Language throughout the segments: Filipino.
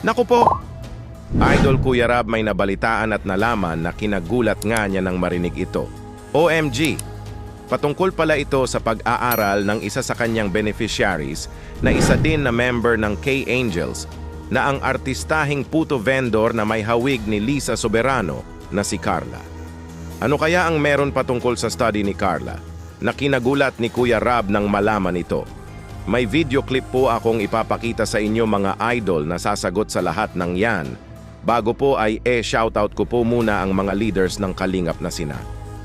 Naku po! Idol Kuya Rab, may nabalitaan at nalaman na kinagulat nga niya nang marinig ito. OMG! Patungkol pala ito sa pag-aaral ng isa sa kanyang beneficiaries na isa din na member ng K-Angels na ang artistahing puto vendor na may hawig ni Lisa Soberano na si Carla. Ano kaya ang meron patungkol sa study ni Carla na kinagulat ni Kuya Rab nang malaman ito? May video clip po akong ipapakita sa inyo mga idol na sasagot sa lahat ng yan. Bago po ay shoutout ko po muna ang mga leaders ng Kalingap na sina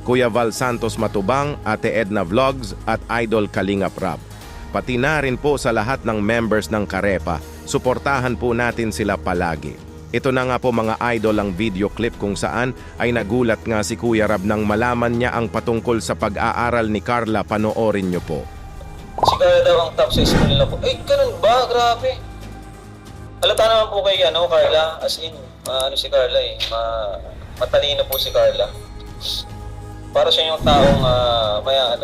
Kuya Val Santos Matubang, Ate Edna Vlogs at Idol Kalingap Rab. Pati na rin po sa lahat ng members ng Karepa, suportahan po natin sila palagi. Ito na nga po mga idol ang video clip kung saan ay nagulat nga si Kuya Rab nang malaman niya ang patungkol sa pag-aaral ni Carla. Panoorin niyo po. Si Carla daw ang top sa school nila po. Ay, ganun ba? Grabe. Halata naman po kay Carla, as in, si Carla matalino po si Carla. Para siya yung taong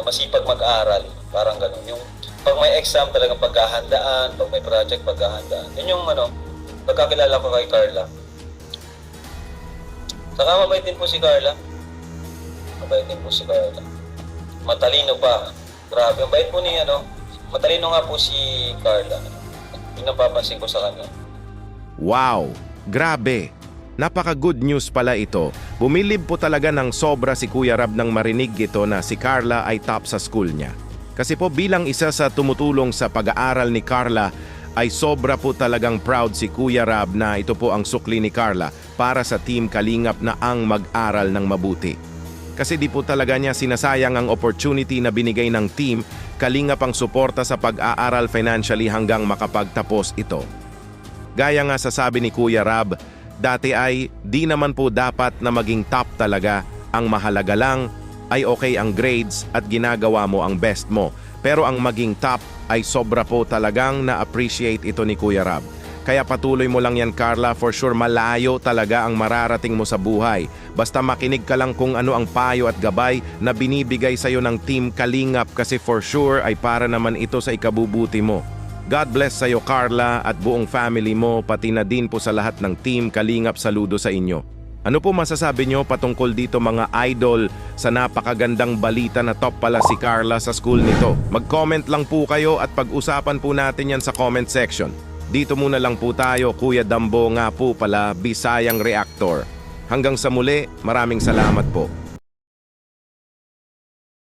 masipag mag-aral, parang gano'n. Yung pag may exam talagang paghahandaan, pag may project paghahandaan. Yun yung pagkakilala ko kay Carla. Saka mabait din po si Carla. Mabait din po si Carla. Matalino pa. Grabe, ang bait po ni matalino nga po si Carla. Yung napapansin ko sa kanya. Wow! Grabe! Napaka-good news pala ito. Bumilib po talaga ng sobra si Kuya Rab nang marinig ito na si Carla ay top sa school niya. Kasi po bilang isa sa tumutulong sa pag-aaral ni Carla, ay sobra po talagang proud si Kuya Rab na ito po ang sukli ni Carla para sa Team Kalingap na ang mag-aral ng mabuti. Kasi di po talaga niya sinasayang ang opportunity na binigay ng Team Kalingap ang suporta sa pag-aaral financially hanggang makapagtapos ito. Gaya nga sa sabi ni Kuya Rab, dati ay di naman po dapat na maging top talaga. Ang mahalaga lang ay okay ang grades at ginagawa mo ang best mo. Pero ang maging top ay sobra po talagang na-appreciate ito ni Kuya Rab. Kaya patuloy mo lang yan, Carla. For sure malayo talaga ang mararating mo sa buhay. Basta makinig ka lang kung ano ang payo at gabay na binibigay sa'yo ng Team Kalingap kasi for sure ay para naman ito sa ikabubuti mo. God bless sa'yo, Carla, at buong family mo, pati na din po sa lahat ng Team Kalingap. Saludo sa inyo. Ano po masasabi nyo patungkol dito mga idol sa napakagandang balita na top pala si Carla sa school nito? Mag-comment lang po kayo at pag-usapan po natin yan sa comment section. Dito muna lang po tayo, Kuya Dambo nga po pala, Bisayang Reactor. Hanggang sa muli, maraming salamat po.